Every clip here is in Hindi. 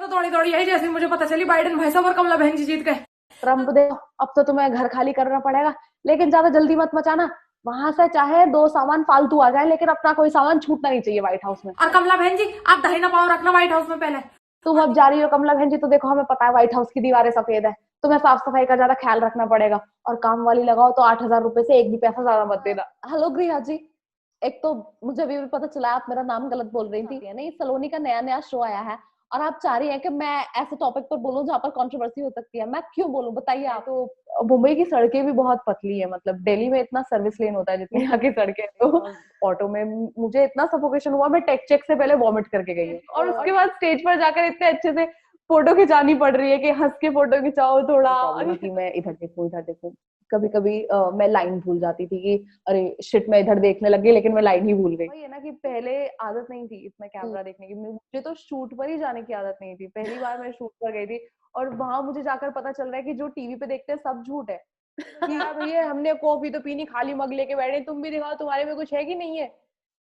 तो दौड़ी दौड़ी आई, जैसे मुझे पता चली बाइडेन भाई साहब और कमला बहन जी जीत गए। ट्रम्प देखो, अब तो तुम्हें घर खाली करना पड़ेगा, लेकिन ज्यादा जल्दी मत मचाना। वहां से चाहे 2 सामान फालतू आ जाए, लेकिन अपना कोई सामान छूटना नहीं चाहिए व्हाइट हाउस में। और कमला बहन जी, आप दही ना पाव रखना व्हाइट हाउस में पहले। तुम अब जा रही हो कमला बहन जी, तो देखो हमें पता है व्हाइट हाउस की दीवारें सफेद है, तुम्हें साफ सफाई का ज्यादा ख्याल रखना पड़ेगा। और काम वाली लगाओ तो 8,000 रुपए से एक भी पैसा ज्यादा मत देना। हेलो गृहा जी, एक तो मुझे अभी भी पता चला आप मेरा नाम गलत बोल रही थी। नहीं, सलोनी का नया नया शो आया है और आप चाह रही हैं कि मैं ऐसे टॉपिक पर बोलूं जहाँ पर कंट्रोवर्सी हो सकती है। मैं क्यों बोलूं, बताइए आप। तो मुंबई की सड़कें भी बहुत पतली है, मतलब दिल्ली में इतना सर्विस लेन होता है जितनी यहाँ की सड़कें हैं। तो ऑटो में मुझे इतना सफोकेशन हुआ, मैं टेक चेक से पहले वॉमिट करके गई हूँ, और उसके बाद स्टेज पर जाकर इतने अच्छे से फोटो खिंचानी पड़ रही है कि हंस के फोटो खिंचाओ थोड़ा। कि मैं इधर देखूं इधर देखूं, कभी कभी मैं लाइन भूल जाती थी कि अरे शिट मैं इधर देखने लगी, लेकिन मैं लाइन ही भूल गई। वही है ना कि पहले आदत नहीं थी इतना कैमरा देखने की, मुझे तो शूट पर ही जाने की आदत नहीं थी। पहली बार मैं शूट पर गई थी और वहां मुझे जाकर पता चल रहा है कि जो टीवी पे देखते हैं सब झूठ है। कि यार भैया हमने कॉफी तो पीनी, खाली मग लेके बैठे, तुम भी दिखाओ तुम्हारे में कुछ है कि नहीं है।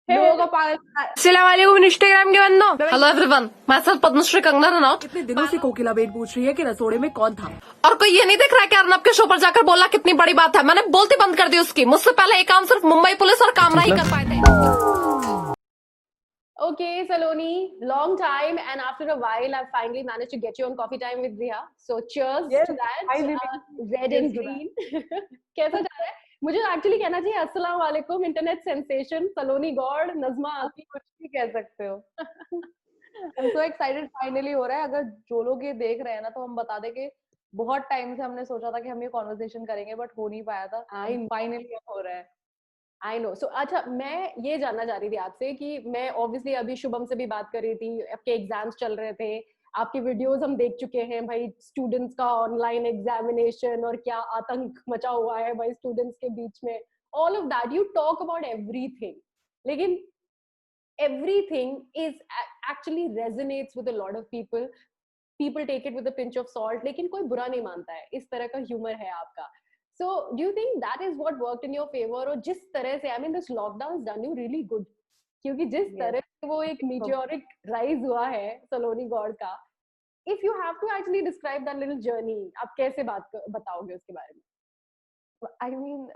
लोगों का पागल। अस्सलाम वालेकुम इंस्टाग्राम के बंदो। हेलो एवरीवन, मैं सर पद्मश्री कंगना रनौत। कितने दिनों से कोकिला बेन पूछ रही है कि रसोड़े में कौन था। और कोई ये नहीं देख रहा है कि अर्नब के शो पर जाकर बोला कितनी बड़ी बात है। मैंने बोलती बंद कर दी उसकी। मुझसे पहले ये काम सिर्फ मुंबई पुलिस और कामरा ही कर पाए थे। Okay, Saloni, long time, and after a while, I've finally managed to get you on coffee time with Riha. So, cheers Yes, to that. finally. Red Cheers and to green. कैसा जा रहा है? मुझे एक्चुअली कहना चाहिए अस्सलाम वालेकुम इंटरनेट सेंसेशन सलोनी गॉड नजमा आती। कुछ भी कह सकते हो। I am so excited, finally हो रहा है। अगर जो लोग ये देख रहे हैं ना, तो हम बता दें कि बहुत टाइम से हमने सोचा था कि हम ये कॉन्वर्सेशन करेंगे, बट हो नहीं पाया था। फाइनली हो रहा है। I no. सो अच्छा, मैं ये जानना चाह रही थी आपसे कि मैं ऑब्वियसली अभी शुभम से भी बात कर रही थी, आपके एग्जाम्स चल रहे थे, आपके वीडियोस हम देख चुके हैं भाई, स्टूडेंट्स का ऑनलाइन एग्जामिनेशन और क्या आतंक मचा हुआ है भाई स्टूडेंट्स के बीच में। All of that you talk about everything, लेकिन everything is actually resonates with a lot of people. People take it with a pinch of salt, लेकिन कोई बुरा नहीं मानता है। इस तरह का ह्यूमर है आपका। So do you think that is what worked in your favor? और जिस तरह से, I mean, this lockdown has done you really good, क्योंकि जिस तरह से वो एक meteoric rise हुआ है सलोनी गॉड का, if you have to actually describe that little journey, आप कैसे बताओगे उसके बारे में? आई मीन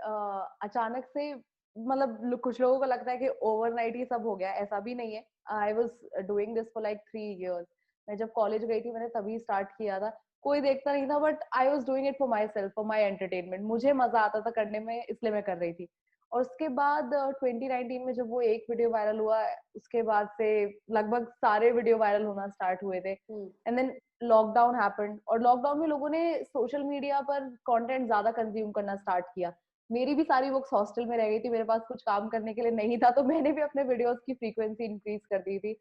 अचानक से, मतलब कुछ लोगों को लगता है कि ओवरनाइट ही सब हो गया, ऐसा भी नहीं है। I was doing this for like 3 years. मैं जब कॉलेज गई थी मैंने तभी स्टार्ट किया था। कोई देखता नहीं था, but I was doing it for my self, for my entertainment. मुझे मजा आता था करने में, इसलिए मैं कर रही थी। और उसके बाद 2019 में जब वो एक वीडियो वायरल हुआ, उसके बाद से लगभग सारे वीडियो वायरल होना स्टार्ट हुए थे। एंड देन लॉकडाउन हैपेंड, और लॉकडाउन में लोगों ने सोशल मीडिया पर कंटेंट ज्यादा कंज्यूम करना स्टार्ट किया। मेरी भी सारी बुक्स हॉस्टल में रह गई थी, मेरे पास कुछ काम करने के लिए नहीं था, तो मैंने भी अपने वीडियोस की फ्रीक्वेंसी इंक्रीज कर दी थी।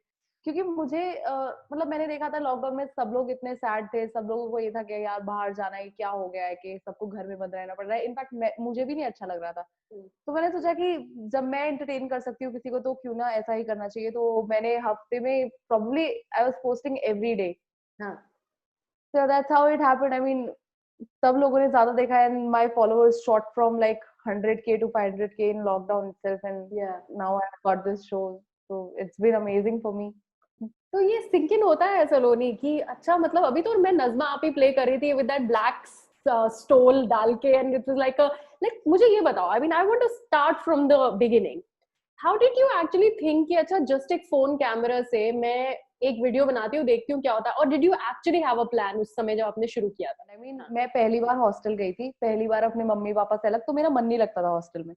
क्योंकि मुझे मतलब मैंने देखा था लॉकडाउन में सब लोग इतने सैड थे, सब लोगों को ये था कि यार बाहर जाना है क्या हो गया है कि सबको घर में बंद रहना पड़ रहा है। इनफैक्ट मुझे भी नहीं अच्छा लग रहा था। तो मैंने सोचा कि जब मैं एंटरटेन कर सकती हूँ किसी को, तो क्यों ना ऐसा ही करना चाहिए। तो मैंने हफ्ते में probably I was posting every day. हाँ। So that's how it happened. I mean, सब लोगों ने ज्यादा देखा है, and my followers shot from like 100K to 500K in lockdown itself, and Yeah. now I've got this show, so it's been amazing for me. तो ये सिंक इन होता है सलोनी कि अच्छा, मतलब अभी तो मैं नज़्मा आप ही प्ले कर रही थी विद दैट ब्लैक स्टोल डाल के, एंड इट वाज लाइक मुझे ये बताओ, I mean I want to start from the beginning. How did you actually think कि अच्छा जस्ट एक फोन कैमरा से मैं एक वीडियो बनाती हूँ, देखती हूँ क्या होता है, और did you actually have a plan उस समय जब आपने शुरू किया था? I mean, मैं पहली बार हॉस्टल गई थी, पहली बार अपने मम्मी पापा से अलग, तो मेरा मन नहीं लगता था हॉस्टल में।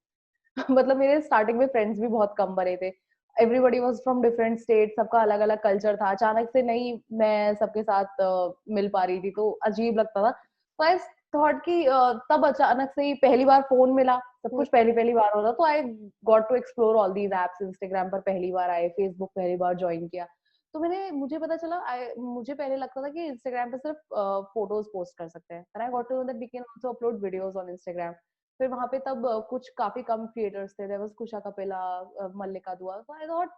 मतलब मेरे स्टार्टिंग में फ्रेंड्स भी बहुत कम बने थे। Everybody was from different state, सबका अलग अलग कल्चर था। अचानक से नहीं मैं सबके साथ मिल पा रही थी, तो अजीब लगता था। तो आई थॉट कि तब अचानक से ही पहली बार फोन मिला, सब कुछ पहली पहली बार हो रहा, तो I got to explore all these apps. Instagram पर पहली बार आए, फेसबुक पहली बार ज्वाइन किया। तो मुझे पता चला, मुझे पहले लगता था कि इंस्टाग्राम पे सिर्फ फोटोज पोस्ट कर सकते हैं, and I got to know that we can also upload videos on Instagram. फिर वहां पे तब कुछ काफी कम क्रिएटर्स थे, there was Kusha Kapila, Mallika Dua. So I thought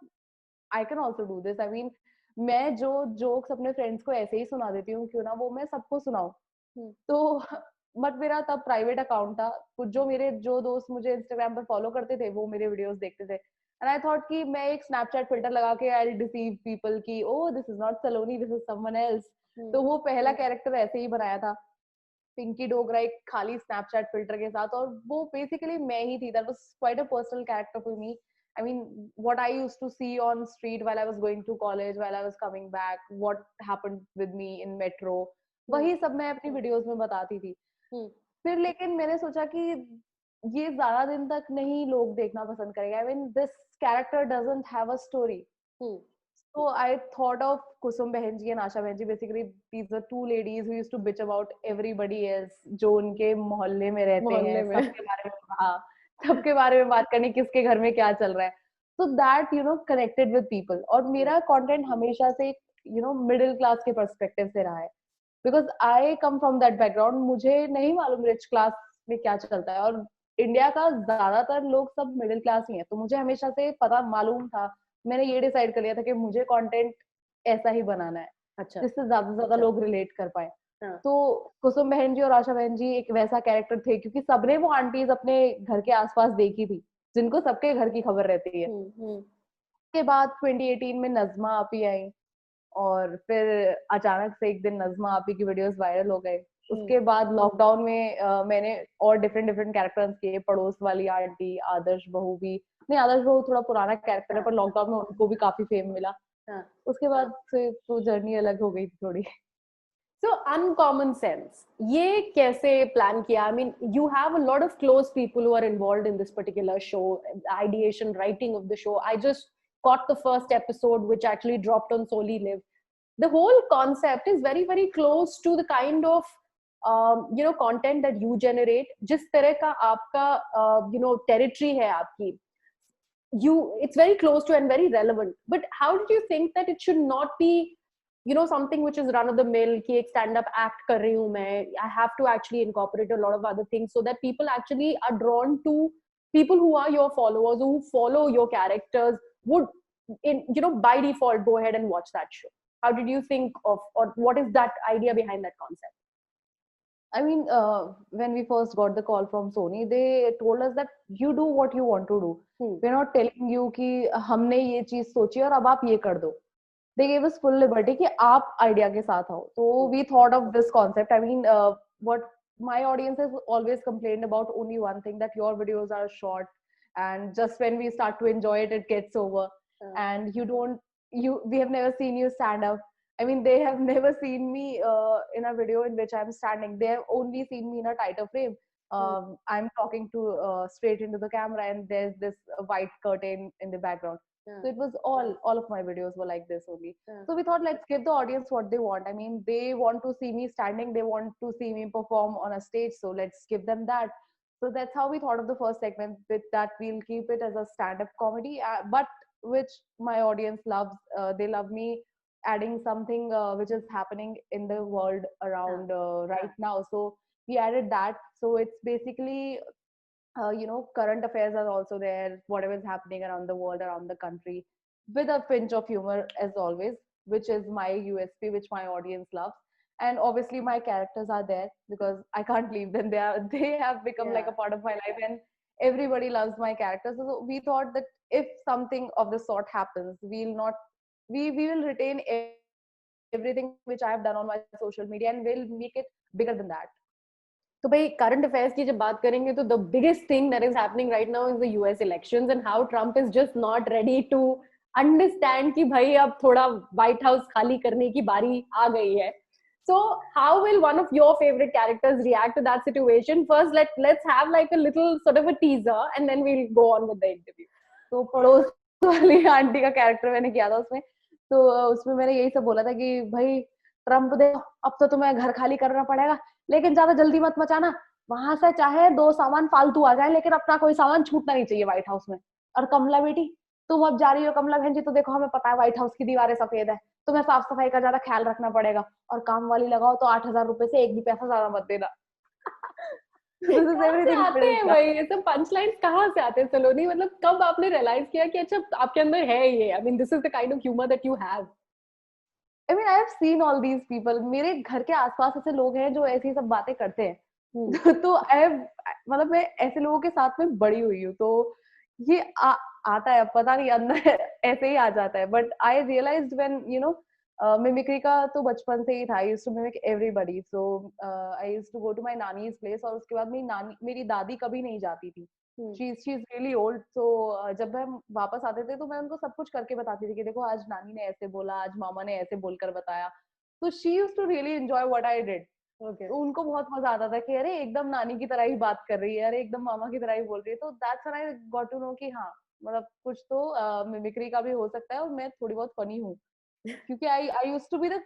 I can also do this. I mean, मैं जो जोक्स अपने फ्रेंड्स को ऐसे ही सुना देती हूँ, क्यों ना वो मैं सबको सुनाऊं। तो बट मेरा तब प्राइवेट अकाउंट था। कुछ जो दोस्त मुझे इंस्टाग्राम पर फॉलो करते थे वो मेरे वीडियोस देखते थे। एंड आई थॉट कि मैं एक स्नैपचैट फिल्टर लगा के आई डिसीव पीपल कि oh this is not Saloni, this is someone else. तो वो पहला कैरेक्टर ऐसे ही बनाया था, पिंकी डोगरा, एक खाली स्नैपचैट फिल्टर के साथ, और वो बेसिकली मैं ही थी। That was quite a personal character for me. I mean, what I used to see on street while I was going to college, while I was coming back, what happened with me in metro, वही सब मैं अपनी वीडियोस में बताती थी। फिर लेकिन मैंने सोचा कि ये ज्यादा दिन तक नहीं लोग देखना पसंद करेंगे। I mean this character doesn't have a story. So I thought of Kusum Behenji and Asha Behenji. Basically, these are two ladies who used to bitch about everybody else, जो उनके मोहल्ले में रहते हैं, सबके बारे में, हाँ, सबके बारे में बात करनी, किसके घर में क्या चल रहा है। So that connected with people. और मेरा content हमेशा से middle class के perspective से रहा है, because I come from that background. मुझे नहीं मालूम rich class में क्या चलता है, और इंडिया का ज्यादातर लोग सब मिडिल क्लास ही हैं, तो मुझे हमेशा से पता मालूम था। मैंने ये डिसाइड कर लिया था कि मुझे कंटेंट ऐसा ही बनाना है, अच्छा, जिससे ज्यादा से ज्यादा लोग रिलेट कर पाए। हाँ. तो कुसुम बहन जी और आशा बहन जी एक वैसा कैरेक्टर थे, क्योंकि सबने वो आंटीज अपने घर के आसपास देखी थी, जिनको सबके घर की खबर रहती है। उसके बाद 2018 में नज़मा आपी आई, और फिर अचानक से एक दिन नज़मा आपी की वीडियोस वायरल हो गए। उसके बाद लॉकडाउन में मैंने और डिफरेंट कैरेक्टर्स किए, पड़ोस वाली आंटी, आदर्श बहू भी, नहीं आदर्श बहू थोड़ा पुराना कैरेक्टर है, पर लॉकडाउन में उनको भी काफी फेम मिला। उसके बाद से तो जर्नी अलग हो गई थी थोड़ी। So uncommon sense, ये कैसे प्लान किया? I mean, you have a lot of close people who are involved in this particular show, ideation, writing of the show. I just caught the first episode, which actually dropped on Soli Live. The whole concept is very, very close to the kind of content that you generate. जिस तरह का आपका territory है आपकी, it's very close to and very relevant. But how did you think that it should not be something which is run of the mill, ki ek stand up act kar rahi hu main, I have to actually incorporate a lot of other things so that people actually are drawn to people who are your followers, who follow your characters, would by default go ahead and watch that show? How did you think of, or what is that idea behind that concept? I mean, when we first got the call from Sony, they told us that you do what you want to do. We're not telling you कि हमने ये चीज सोची और अब आप ये कर दो. They gave us full liberty कि आप idea के साथ आओ. So we thought of this concept. I mean, what my audience has always complained about only one thing, that your videos are short, and just when we start to enjoy it, it gets over. And we have never seen you stand up. I mean, they have never seen me in a video in which I'm standing. They have only seen me in a tighter frame. I'm talking to straight into the camera, and there's this white curtain in the background. So it was all of my videos were like this only. So we thought, let's give the audience what they want. I mean, they want to see me standing, they want to see me perform on a stage, so let's give them that. So that's how we thought of the first segment, with that we'll keep it as a stand-up comedy, but which my audience loves. They love me adding something which is happening in the world around right now. So we added that. So it's basically current affairs are also there, whatever is happening around the world, around the country, with a pinch of humor as always, which is my USP, which my audience loves. And obviously my characters are there because I can't leave them. They have become like a part of my life, and everybody loves my characters. So we thought that if something of the sort happens, we will retain everything which I have done on my social media, and we'll make it bigger than that. तो भाई करंट अफेयर्स की जब बात करेंगे तो the biggest thing that is happening right now is the US elections, and how Trump is just not ready to understand कि भाई अब थोड़ा व्हाइट हाउस खाली करने की बारी आ गई है. So how will one of your favorite characters react to that situation? First, let's have like a little sort of a teaser, and then we'll go on with the interview. तो पड़ोस वाली आंटी का कैरेक्टर मैंने किया था उसमें. तो उसमें मैंने यही सब बोला था कि भाई ट्रम्प देखो, अब तो तुम्हें घर खाली करना पड़ेगा, लेकिन ज्यादा जल्दी मत मचाना. वहां से चाहे 2 सामान फालतू आ जाए, लेकिन अपना कोई सामान छूटना नहीं चाहिए व्हाइट हाउस में. और कमला बेटी, तुम अब जा रही हो कमला बहन जी, तो देखो हमें पता है व्हाइट हाउस की दीवारें सफेद है, तुम्हें साफ सफाई का ज्यादा ख्याल रखना पड़ेगा, और काम वाली लगाओ तो 8,000 रुपए से एक भी पैसा ज्यादा मत देना. आते हैं भाई ये सब पंच लाइन्स कहाँ से आते हैं सलोनी? मतलब कब आपने रियलाइज किया कि अच्छा आपके अंदर है ये? I mean this is the kind of humour that you have. I mean, I have seen all these people. मेरे घर के आसपास ऐसे लोग हैं जो ऐसी सब बातें करते हैं. तो मतलब मैं ऐसे लोगों के साथ में बड़ी हुई हूँ, तो ये आता है, पता नहीं अंदर ऐसे ही आ जाता है. But I realised when mimicry का तो बचपन से ही था. I used to mimic everybody. So I used to go to my nani's place. और उसके बाद मेरी दादी कभी नहीं जाती थी. She is really old. सो जब हम वापस आते थे तो मैं उनको सब कुछ करके बताती थी कि देखो आज नानी ने ऐसे बोला, आज मामा ने ऐसे बोलकर बताया. तो she used to really enjoy what I did. तो उनको बहुत मजा आता था कि अरे एकदम नानी की तरह ही बात कर रही है, अरे एकदम मामा की तरह ही बोल रही है. तो that's when I got to know कि हाँ, मतलब कुछ तो मिमिक्री का भी हो सकता है और मैं थोड़ी बहुत फनी हूँ. क्योंकि I used to be the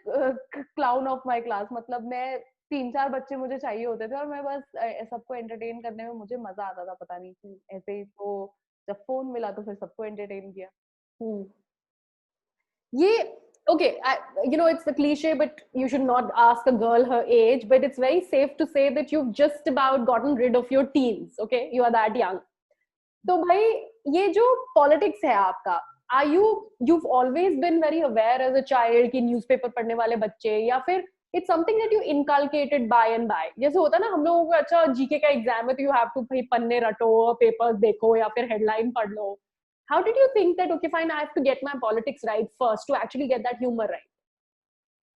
clown of my class. मतलब मैं 3-4 बच्चे मुझे चाहिए होते थे और मैं बस सबको एंटरटेन करने में मुझे मजा आता था. पता नहीं ऐसे ही. तो जब फोन मिला तो फिर सबको एंटरटेन किया. Yeah, okay. It's a cliche, but you should not ask a girl her age. But it's very safe to say that you've just about gotten rid of your teens. Okay, you are that young. तो भाई ये जो politics है आपका, you've always been very aware as a child कि newspaper पढ़ने वाले बच्चे, या फिर it's something that you inculcated by and by. जैसे होता है ना हम लोगों को, अच्छा जीके का एग्जाम है तो you have to भाई पन्ने रटो, पेपर्स देखो या फिर हेडलाइन पढ़ लो. How did you think that, okay, fine, I have to get my politics right first to actually get that humor right?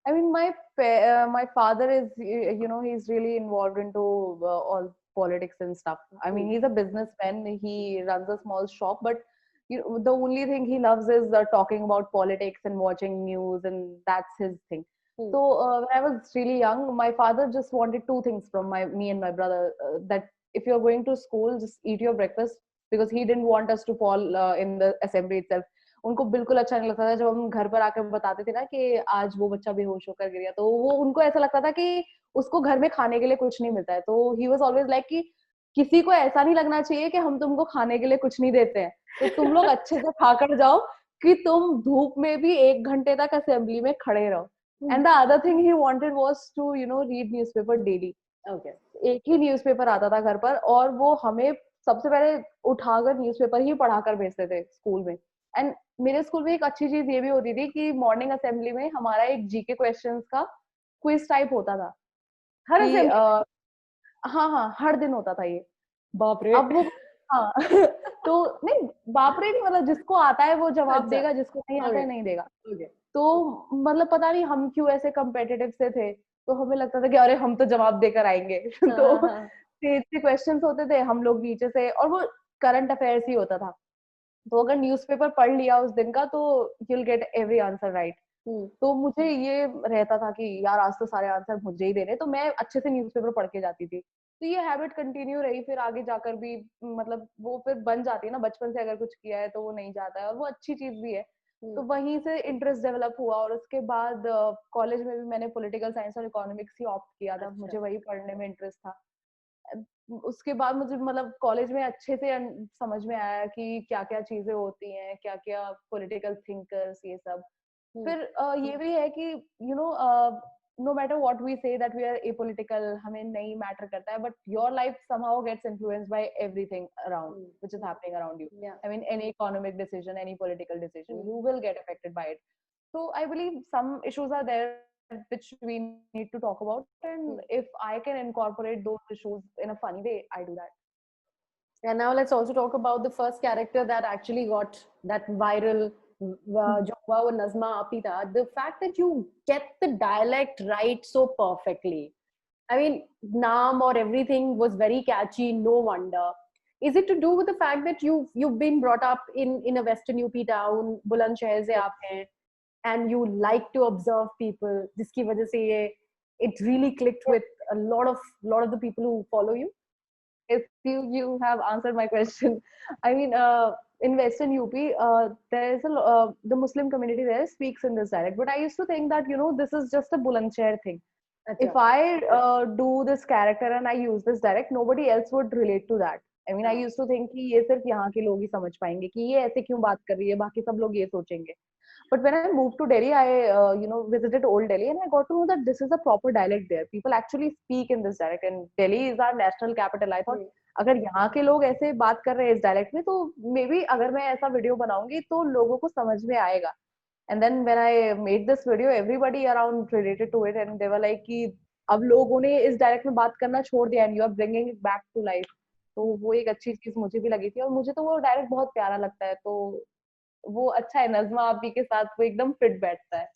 I mean, my father is, he's really involved into all politics and stuff. I mean, he's a businessman. He runs a small shop, but the only thing he loves is talking about politics and watching news, and that's his thing. So when I was really young, my father just wanted two things from me and my brother. That if you're going to school, just eat your breakfast, because he didn't want us to fall in the assembly itself. उनको बिल्कुल अच्छा नहीं लगता था जब हम घर पर आकर बताते थे ना कि आज वो बच्चा बेहोश होकर गिर गया. तो वो उनको ऐसा लगता था कि उसको घर में खाने के लिए कुछ नहीं मिलता है. तो ही वाज ऑलवेज लाइक कि किसी को ऐसा नहीं लगना चाहिए कि हम तुमको खाने के लिए कुछ नहीं देते हैं, तो तुम लोग अच्छे से खाकर जाओ कि तुम धूप में भी 1 घंटे तक असेंबली में खड़े रहो. And the other thing he wanted was to read newspaper daily. एक ही न्यूज़पेपर आता था घर पर और वो हमें सबसे पहले उठाकर न्यूज़पेपर ही पढ़ाकर भेजते थे स्कूल में. एंड मेरे स्कूल में एक अच्छी चीज ये भी होती थी कि मॉर्निंग असेंबली में हमारा एक जीके क्वेश्चंस का क्विज टाइप होता था. हर कि, असेंबली? हाँ, हर दिन होता था ये. बाप रे. अब वो हाँ तो नहीं, बाप रे नहीं, मतलब जिसको आता है वो जवाब देगा, जिसको नहीं आता है नहीं देगा. तो मतलब पता नहीं हम क्यों ऐसे कम्पिटिटिव से थे. तो हमें लगता था कि अरे हम तो जवाब देकर आएंगे. तो स्टेज से क्वेश्चंस होते थे, हम लोग नीचे से, और वो करंट अफेयर्स ही होता था. तो अगर न्यूज़पेपर पढ़ लिया उस दिन का तो you'll get every answer right. तो मुझे ये रहता था कि यार आज तो सारे आंसर मुझे ही देने, तो मैं अच्छे से न्यूज़पेपर पढ़ के जाती थी. तो ये हैबिट कंटिन्यू रही फिर आगे जाकर भी. मतलब वो फिर बन जाती है ना, बचपन से अगर कुछ किया है तो वो नहीं जाता है, और वो अच्छी चीज भी है. तो वहीं से इंटरेस्ट डेवलप हुआ और उसके बाद कॉलेज में भी मैंने पॉलिटिकल साइंस और इकोनॉमिक्स ही ऑप्ट किया था. मुझे वही पढ़ने में इंटरेस्ट था. उसके बाद मुझे मतलब कॉलेज में अच्छे से समझ में आया कि क्या क्या चीजें होती हैं, क्या क्या पॉलिटिकल थिंकर्स, ये सब. फिर ये भी है कि no matter what we say that we are apolitical, हमें नहीं मैटर करता है, but your life somehow gets influenced by everything around which is happening around you. I mean, any economic decision, any political decision, you will get affected by it. So I believe some issues are there which we need to talk about, and if I can incorporate those issues in a funny way, I do that. And now let's also talk about the first character that actually got that viral जो हुआ वो नज़मा आप ही था. The fact that you get the dialect right so perfectly. I mean, naam or everything was very catchy, no wonder. Is it to do with the fact that you've been brought up in a Western UP town, Bulandshahr से आप हैं, and you like to observe people, जिसकी वजह से ये it really clicked with a lot of the people who follow you? If you have answered my question. I mean, in Western UP, there is the Muslim community there speaks in this dialect, but I used to think that this is just a Bulandshahr thing. If I do this character and I use this dialect, nobody else would relate to that. I mean, I used to think कि ये सिर्फ यहाँ के लोग ही समझ पाएंगे कि ये ऐसे क्यों बात कर रही है, बाकी सब लोग ये सोचेंगे. But when I moved to Delhi, I visited Old Delhi, and I got to know that this is a proper dialect there. People actually speak in this dialect, and Delhi is our national capital. I thought अगर यहाँ के लोग ऐसे बात कर रहे हैं इस डायलेक्ट में, तो मे बी अगर मैं ऐसा वीडियो बनाऊंगी तो लोगों को समझ में आएगा. And then when I made this video, everybody around related to it, and they were like कि अब लोगों ने इस डायलेक्ट में बात करना छोड़ दिया, and you are bringing it back to life. तो वो एक अच्छी चीज मुझे भी लगी थी, और मुझे तो वो डायरेक्ट बहुत प्यारा लगता है, तो वो अच्छा है। नज़्मा आपी के साथ वो एकदम फिट बैठता है।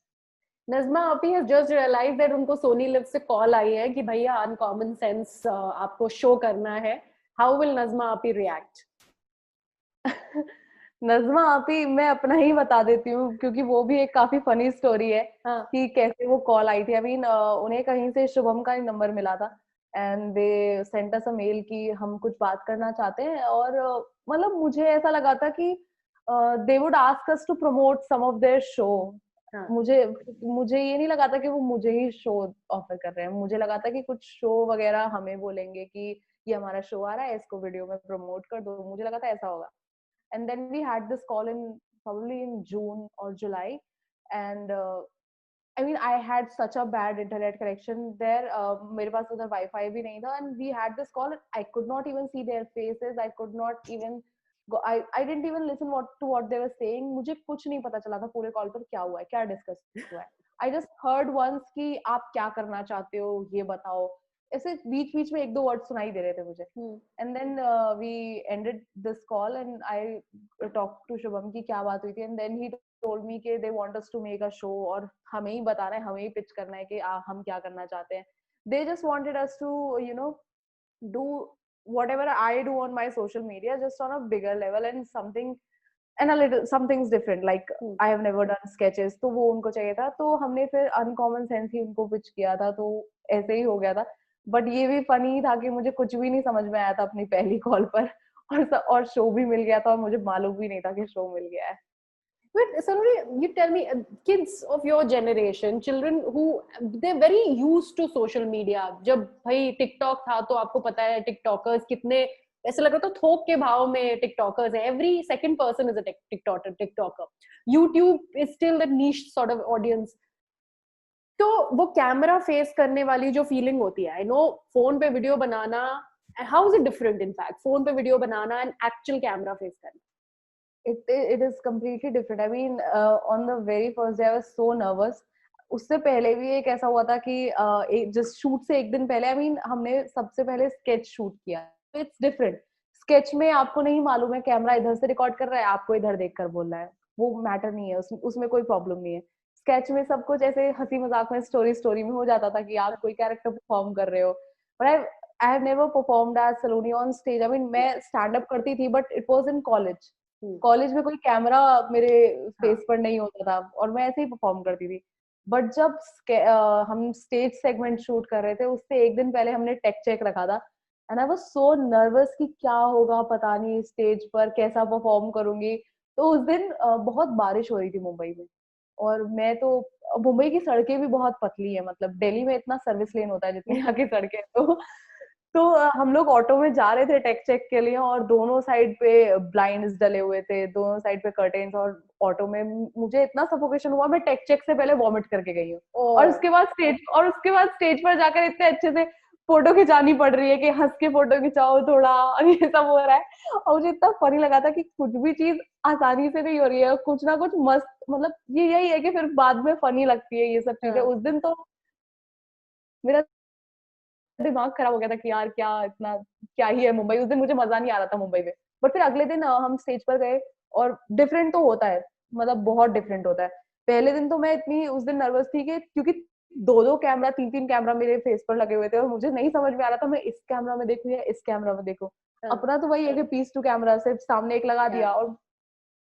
नज़्मा आपी हैज जस्ट रियलाइज दैट उनको सोनी लिव से कॉल आई है कि भैया अनकॉमन सेंस आपको शो करना है। हाउ विल नज़्मा आपी रिएक्ट? नज़्मा आपी मैं अपना ही बता देती हूँ, क्योंकि वो भी एक काफी फनी स्टोरी है हाँ कि कैसे वो कॉल आई थी। आई मीन उन्हें कहीं से शुभम का नंबर मिला था, and they sent us a mail कि हम कुछ बात करना चाहते हैं, और मतलब मुझे ऐसा लगा था कि they would ask us to promote some of their show. हाँ मुझे मुझे ये नहीं लगा था कि वो मुझे ही शो ऑफर कर रहे हैं, मुझे लगा था कि कुछ शो वगैरह हमें बोलेंगे कि ये हमारा शो आ रहा है, इसको वीडियो में प्रमोट कर दो, मुझे लगा था ऐसा होगा। And then we had this call in probably in June or July, and I mean I had such a bad internet connection there. मेरे पास उधर Wi-Fi भी नहीं था, and we had this call. I could not even see their faces. I could not even go. I didn't even listen what they were saying. मुझे कुछ नहीं पता चला था पूरे कॉल पर क्या हुआ है, क्या डिस्कस हुआ है। I just heard once कि आप क्या करना चाहते हो ये बताओ। ऐसे बीच बीच में एक दो वर्ड सुनाई दे रहे थे मुझे। And then we ended this call, and I talk to Shubham की क्या बात हुई थी, and then he told me कि they want us to make a show, और हमें ही बताना है, हमें ही पिच करना है कि हम क्या करना चाहते हैं। They just wanted us to do whatever I do on my social media, just on a bigger level, and something and a little something's different, like I have never done sketches, तो वो उनको चाहिए था, तो हमने फिर अनकॉमन सेंस ही उनको पिच किया था, तो ऐसे ही हो गया था। बट ये भी फनी था कि मुझे कुछ भी नहीं समझ में आया था अपनी पहली कॉल पर, और शो भी मिल गया था, और मुझे मालूम भी नहीं था कि शो मिल गया है। But Sonali, you tell me, kids of your generation, children who they're very used to social media. जब भाई TikTok था तो आपको पता है टिकटॉकर्स कितने ऐसे लग रहा था थोक के भाव में टिकटॉकर्स है. Every second person is a TikToker. YouTube is still the niche sort of audience. तो वो कैमरा फेस करने वाली जो फीलिंग होती है, आई नो फोन पे वीडियो बनाना, how is it different in fact phone पे वीडियो बनाना एंड एक्चुअल कैमरा फेस करना? It is completely different. I mean, on the very first day I was so nervous. उससे पहले भी एक ऐसा हुआ था कि जस्ट शूट से एक दिन पहले, आई मीन हमने सबसे पहले स्केच शूट किया। It's different. स्केच में आपको नहीं मालूम है कैमरा इधर से रिकॉर्ड कर रहा है, आपको इधर देखकर बोल रहा है, वो मैटर नहीं है, उसमें कोई प्रॉब्लम नहीं है। स्केच में सब कुछ ऐसे हंसी मजाक में स्टोरी में हो जाता था कि आप कोई कैरेक्टर परफॉर्म कर रहे हो। But I have never performed as Saloni on stage. I mean मैं स्टैंड अप करती थी, but it was in college. College में कोई कैमरा मेरे फेस पर नहीं होता था, और मैं ऐसे ही परफॉर्म करती थी। बट जब हम स्टेज सेगमेंट शूट कर रहे थे, उससे एक दिन पहले हमने टेक चेक रखा था, and I was so nervous कि क्या होगा पता नहीं, स्टेज पर कैसा परफॉर्म करूंगी। तो उस दिन बहुत बारिश हो रही थी मुंबई में, और मैं तो मुंबई की सड़कें भी बहुत पतली है, मतलब दिल्ली में इतना सर्विस लेन होता है जितनी यहाँ की सड़कें, तो हम लोग ऑटो में जा रहे थे टेक चेक के लिए, और दोनों साइड पे ब्लाइंड्स डले हुए थे, दोनों साइड पे कर्टेन्स, और ऑटो में मुझे इतना सफोकेशन हुआ, मैं टेक चेक से पहले वॉमिट करके गई हूँ। और उसके बाद स्टेज पर जाकर इतने अच्छे से फोटो खिंचानी पड़ रही है कि हंस के फोटो खिंचाओ थोड़ा, और ये सब हो रहा है। और मुझे इतना फनी लगा था कि कुछ भी चीज आसानी से नहीं हो रही है, कुछ ना कुछ मस्त, मतलब ये यही है कि फिर बाद में फनी लगती है ये सब चीजें। उस दिन तो मेरा दिमाग खराब हो गया था कि यार क्या ही है मुंबई। उस दिन मुझे मजा नहीं आ रहा था मुंबई में। बट फिर अगले दिन हम स्टेज पर गए, और डिफरेंट तो होता है, मतलब बहुत डिफरेंट होता है। पहले दिन तो मैं इतनी उस दिन नर्वस थी कि क्योंकि दो कैमरा, तीन कैमरा मेरे फेस पर लगे हुए थे, और मुझे नहीं समझ में आ रहा था मैं इस कैमरा में देखूं या इस कैमरा में देखूं। अपना तो वही है कि पीस टू कैमरा, सिर्फ सामने एक लगा दिया, और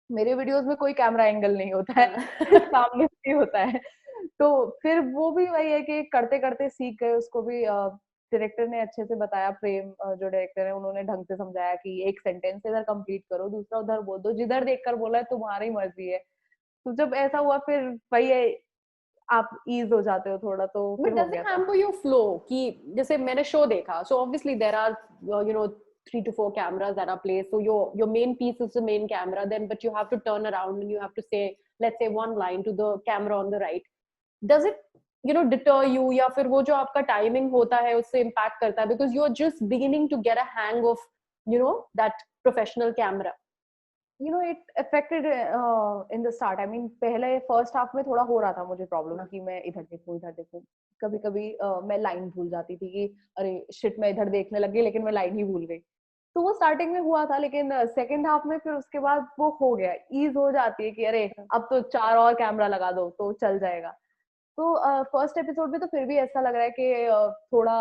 मेरे वीडियोस में कोई कैमरा एंगल नहीं होता है, सामने से ही होता है। तो फिर वो भी वही है कि करते करते सीख गए। उसको भी डायरेक्टर ने अच्छे से बताया, प्रेम जो डायरेक्टर है उन्होंने ढंग से समझाया कि एक सेंटेंस इधर कंप्लीट करो, दूसरा उधर बोल दो, जिधर देखकर बोला है तुम्हारी मर्जी है। तो जब ऐसा हुआ फिर वही है, आप ईज हो जाते हो थोड़ा, तो फिर But हो does गया it था। hamper your flow? कि जैसे मैंने शो देखा, so obviously there are 3 to 4 cameras that are placed. So your main piece is the main camera, then but you have to turn around and you have to say, let's say one line to the camera on the right. Does it deter you, या फिर वो जो आपका टाइमिंग होता है उससे इम्पैक्ट करता है, because you're just beginning to get a hang of that professional camera? It affected in the start. I mean, पहले फर्स्ट हाफ में थोड़ा हो रहा था मुझे प्रॉब्लम कि मैं इधर देखूं। कभी कभी मैं लाइन भूल जाती थी कि अरे शिट, मैं इधर देखने लगी लेकिन मैं लाइन ही भूल गई। तो वो स्टार्टिंग में हुआ था, लेकिन सेकंड हाफ में फिर उसके बाद वो हो गया, ईज हो जाती है कि अरे अब तो 4 और कैमरा लगा दो तो चल जाएगा। तो फर्स्ट एपिसोड में तो फिर भी ऐसा लग रहा है कि थोड़ा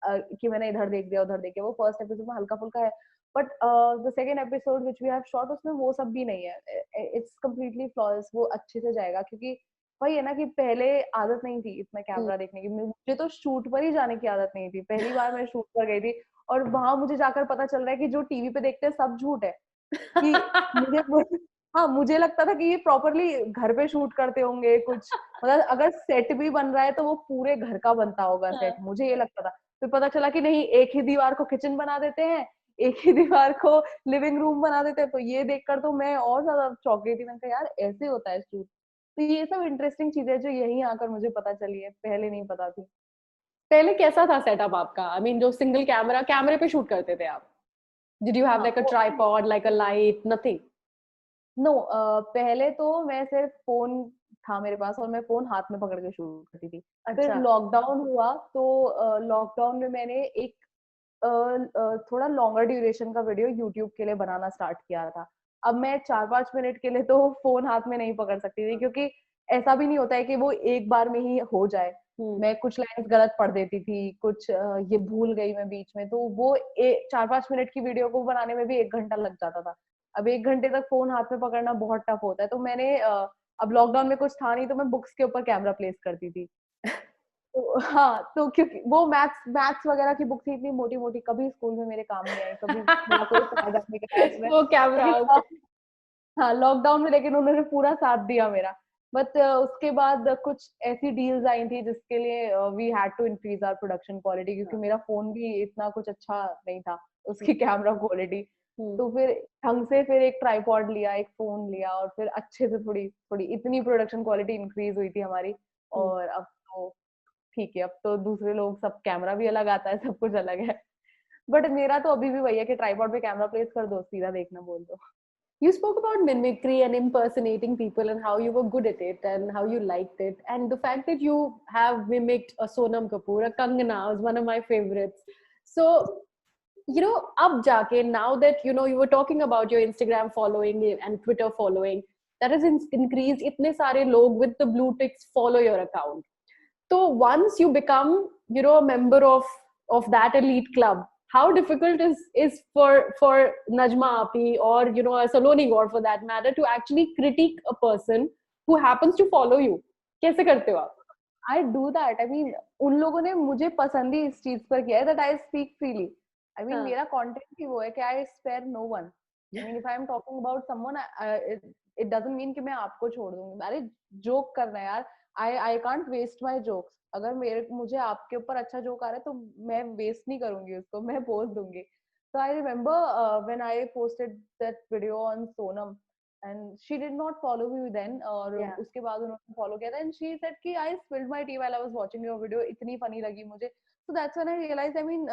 कि मैंने इधर देख दिया उधर देख दिया, वो फर्स्ट एपिसोड में हल्का फुल्का है, but the second episode which we have shot उसमें वो सब भी नहीं है, इट्स कम्प्लीटली फ्लॉलेस, वो अच्छे से जाएगा। क्योंकि वही है ना कि पहले आदत नहीं थी इतना कैमरा देखने की, मुझे तो शूट पर ही जाने की आदत नहीं थी, पहली बार मैं शूट पर गई थी और वहां मुझे जाकर पता चल रहा है कि जो टीवी पे देखते हैं सब झूठ है। कि मुझे हाँ, मुझे लगता था कि ये प्रॉपरली घर पे शूट करते होंगे कुछ, मतलब अगर सेट भी बन रहा है तो वो पूरे घर का बनता होगा सेट, मुझे ये लगता था। फिर पता चला कि नहीं, एक ही दीवार को किचन बना देते हैं, एक ही दीवार को लिविंग रूम बना देते हैं। तो ये देखकर तो मैं और ज्यादा चौंक गई थी, मैंने कहा यार ऐसे होता है शूट। तो ये सब इंटरेस्टिंग चीजें जो यहीं आकर मुझे पता चली है, पहले नहीं पता थी। पहले कैसा था सेटअप आपका? आई मीन जो सिंगल कैमरे पे शूट करते थे आप? डिड यू हैव हाँ, like a tripod, like a light, nothing? No, पहले तो मैं सिर्फ फोन था मेरे पास और मैं फोन हाथ में पकड़ के शूट करती थी। फिर अच्छा। लॉकडाउन हुआ तो लॉकडाउन में मैंने एक थोड़ा लॉन्गर ड्यूरेशन का वीडियो यूट्यूब के लिए बनाना स्टार्ट किया था। अब मैं 4-5 मिनट के लिए तो फोन हाथ में नहीं पकड़ सकती थी, क्योंकि ऐसा भी नहीं होता है कि वो एक बार में ही हो जाए। मैं कुछ लाइंस गलत पढ़ देती थी, कुछ ये भूल गई मैं बीच में, तो वो 4-5 मिनट की वीडियो को बनाने में भी 1 घंटा लग जाता था। अब 1 घंटे तक फोन हाथ में पकड़ना बहुत टफ होता है, तो मैंने अब लॉकडाउन में कुछ था नहीं तो मैं बुक्स के ऊपर कैमरा प्लेस करती थी। तो हाँ, तो क्योंकि वो मैथ्स मैथ्स वगैरह की बुक थी इतनी मोटी मोटी, कभी स्कूल में मेरे काम नहीं आई, कभी मेरा कोई फायदा नहीं कराया इसमें। वो कैमरा। लेकिन हाँ, लॉकडाउन में लेकिन उन्होंने पूरा साथ दिया मेरा। बट उसके बाद कुछ ऐसी डील्स आई थी जिसके लिए we had to increase our production quality, क्योंकि मेरा फोन भी इतना कुछ अच्छा नहीं था उसकी कैमरा क्वालिटी। तो फिर ढंग से फिर एक ट्राइपॉड लिया, एक फोन लिया, और फिर अच्छे से थोड़ी थोड़ी इतनी प्रोडक्शन क्वालिटी इंक्रीज हुई थी हमारी। और अब तो ठीक है, अब तो दूसरे लोग सब कैमरा भी अलग आता है, सब कुछ अलग है। बट मेरा तो अभी भी वही है कि ट्राइपॉड पे कैमरा प्लेस कर दो, सीधा देखना बोल दो। You spoke about mimicry and impersonating people and how you were good at it and how you liked it. And the fact that you have mimicked a Sonam Kapoor, a Kangana was one of my favorites. So, up jaake, now that, you were talking about your Instagram following and Twitter following, that has increased. Itne sare log with the blue ticks follow your account. So once you become, a member of that elite club, how difficult is for Najma Api or a Saloni Gaur for that matter to actually critique a person who happens to follow you? कैसे करते हो आप? I do that. I mean, उन लोगों ने मुझे पसंद ही इस चीज पर किया है that I speak freely. I mean, हाँ. मेरा content ही वो है कि I spare no one. I mean, if I'm talking about someone, it doesn't mean कि मैं आपको छोड़ दूंगी। अरे joke करना है यार, I can't waste my jokes. अगर मुझे आपके ऊपर अच्छा जोक आ रहा है तो मैं वेस्ट नहीं करूंगी उसको, मैं पोस्ट दूंगी। So I remember when I posted that video on Sonam, and she did not follow me then, और Yeah. उसके बाद उन्होंने follow किया था, and she said कि I spilled my tea while I was watching your video, इतनी funny लगी मुझे। So that's when I realized, I mean,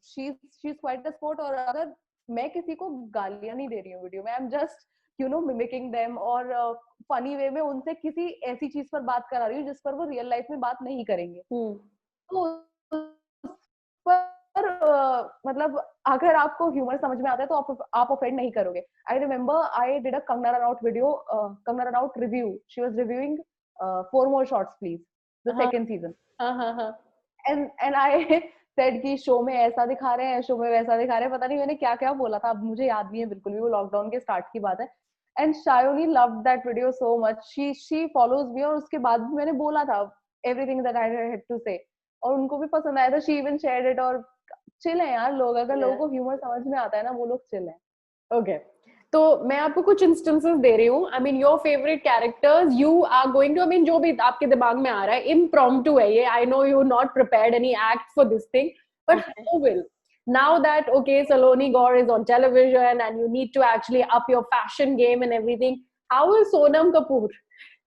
she's quite a sport। और अगर मैं किसी को गालियां नहीं दे रही हूँ वीडियो में, I'm just mimicking them, और फनी वे में उनसे किसी ऐसी चीज पर बात करा रही हूँ जिस पर वो रियल लाइफ में बात नहीं करेंगे। तो उस पर मतलब अगर आपको ह्यूमर समझ में आता है तो आप ऑफेंड नहीं करोगे। I remember I did a Kangana Ranaut video, Kangana Ranaut review, she was reviewing 4 more shots please, the हाँ. second season, हाँ. and I said कि शो में ऐसा दिखा रहे हैं, शो में वैसा दिखा रहे हैं, पता नहीं मैंने क्या क्या बोला था, अब मुझे याद नहीं है बिल्कुल भी, वो लॉकडाउन के स्टार्ट की बात है। And Shayoni loved that video so much, she follows me, और उसके बाद भी मैंने बोला था everything that I had to say, और उनको भी पसंद आया था, she even shared it। और चिल है यार लोग, अगर लोगों को ह्यूमर समझ में आता है ना, वो लोग चिल है। Okay. तो मैं आपको कुछ इंस्टेंसेस दे रही हूँ। I mean your favourite characters you are going to, I mean जो भी आपके दिमाग में आ रहा है, इम्प्रॉम्प्टू है ये, I know you not prepared any act for this thing, but how will now that okay Saloni Gaur is on television and you need to actually up your fashion game and everything, how will Sonam Kapoor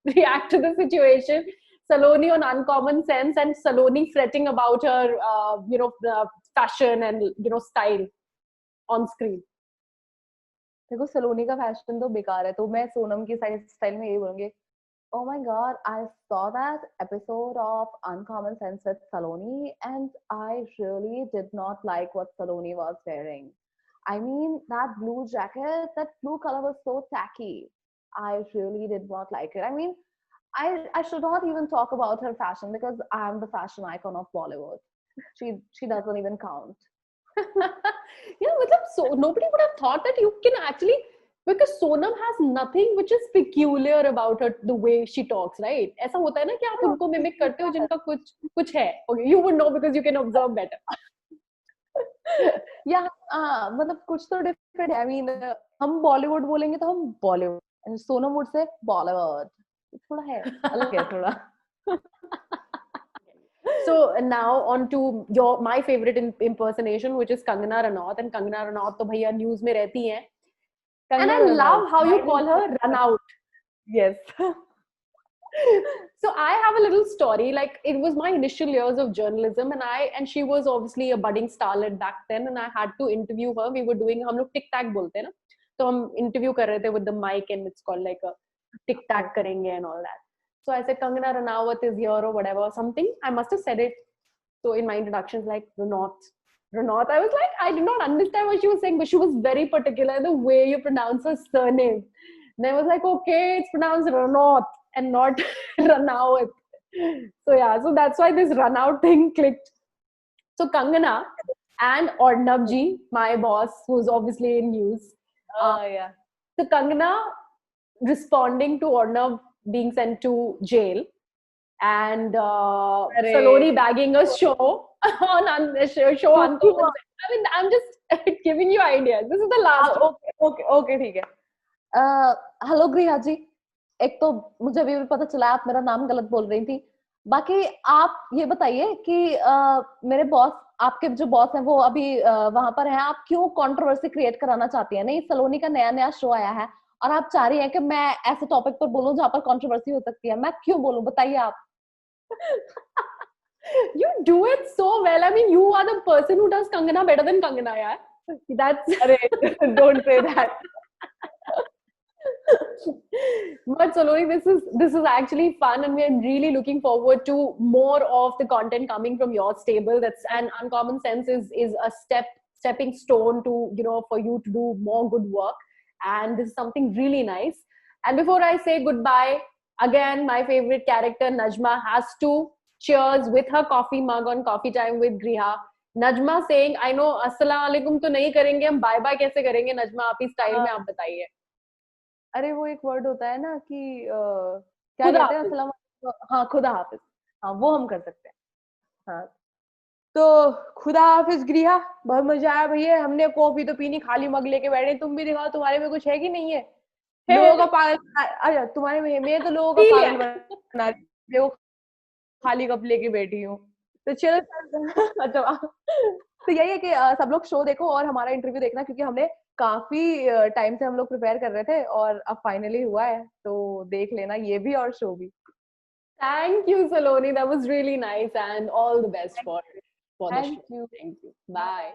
react to the situation? Saloni on Uncommon Sense and Saloni fretting about her fashion and style on screen. देखो सलोनी का फैशन तो बेकार है, तो मैं सोनम की स्टाइल में यही बोलूंगी, oh my god, I saw that episode of Uncommon Sense with Saloni and I really did not like what Saloni was wearing. I mean, that blue jacket, that blue color was so tacky. I really did not like it. I mean, I should not even talk about her fashion because I'm the fashion icon of Bollywood. She doesn't even count. Yeah, मतलब so nobody would have thought that you can actually, because Sonam has nothing which is peculiar about her the way she talks, right? ऐसा होता है ना कि आप उनको मिमिक करते हो जिनका कुछ कुछ है. Okay, you would know because you can observe better. या मतलब कुछ तो डिफरेंट है. आई मीन हम बॉलीवुड बोलेंगे तो हम बॉलीवुड, सोनम वुड से बॉलीवुड, थोड़ा है अलग है थोड़ा. So now on to my favorite impersonation, which is Kangana Ranaut. And Kangana Ranaut तो भैया news में रहती हैं. And I love how you call her Run Out. Yes. So I have a little story. Like, it was my initial years of journalism, and she was obviously a budding starlet back then, and I had to interview her. We were doing, हम लोग tic tac बोलते हैं ना, तो हम interview कर रहे थे with the mic, and it's called like a tic tac करेंगे and all that. So I said Kangana Ranaut is here or whatever, something. I must have said it. So in my introductions, like Ranaut. I was like, I did not understand what she was saying, but she was very particular in the way you pronounce her surname. And I was like, okay, it's pronounced Ranaut and not Ranaut. So yeah, so that's why this run out thing clicked. So Kangana and Arnab ji, my boss, who's obviously in news. Yeah. So Kangana responding to Arnab being sent to jail, and Saloni bagging a show on show Uncommon. I mean, I'm just giving you ideas. This is the last. Okay ठीक है. हेलो ग्रिया जी, एक तो मुझे अभी भी पता चला आप मेरा नाम गलत बोल रही थी. बाकी आप ये बताइए कि मेरे बॉस, आपके जो बॉस हैं वो अभी वहां पर हैं, आप क्यों कंट्रोवर्सी क्रिएट कराना चाहती हैं? नहीं, सलोनी का नया शो आया है और आप चाह रही हैं कि मैं ऐसे टॉपिक पर बोलूं जहां पर कंट्रोवर्सी हो सकती है. मैं क्यों बोलूं, बताइए आप. You do it so well. I mean, you are the person who does Kangana better than Kangana, yeah. That's Don't say that. But Saloni, this is actually fun, and we are really looking forward to more of the content coming from your stable. That's, and Uncommon Sense is a stepping stone to, you know, for you to do more good work. And this is something really nice. And before I say goodbye, again, my favorite character Najma has to cheers with her coffee mug on Coffee Time with Griha. Najma saying, I know अस्सलाम वालेकुम तो नहीं करेंगे, हम बाय बाय कैसे करेंगे? नजमा, आप ही स्टाइल में आप बताइए. अरे वो एक वर्ड होता है ना कि क्या कहते हैं, अस्सलाम, हाँ खुदा हाफिज, हाँ वो हम कर सकते हैं. हाँ तो खुदा हाफिज ग्रिहा, बहुत मजा आया भैया. हमने कॉफी तो पीनी, खाली मग लेके बैठे. तुम भी दिखाओ तुम्हारे में कुछ है कि नहीं है. लोगों का पागल, अच्छा तुम्हारे में मैं तो लोगों का पागल बना रही, देखो खाली कप लेके बैठी हूँ. तो चलो अच्छा, तो यही है कि सब लोग शो देखो और हमारा इंटरव्यू देखना, क्योंकि हमने काफी टाइम से हम लोग प्रिपेयर कर रहे थे और अब फाइनली हुआ है, तो देख लेना ये भी और शो भी. Thank you, Saloni. That was really nice, and all the best for the show. Thank you. Bye.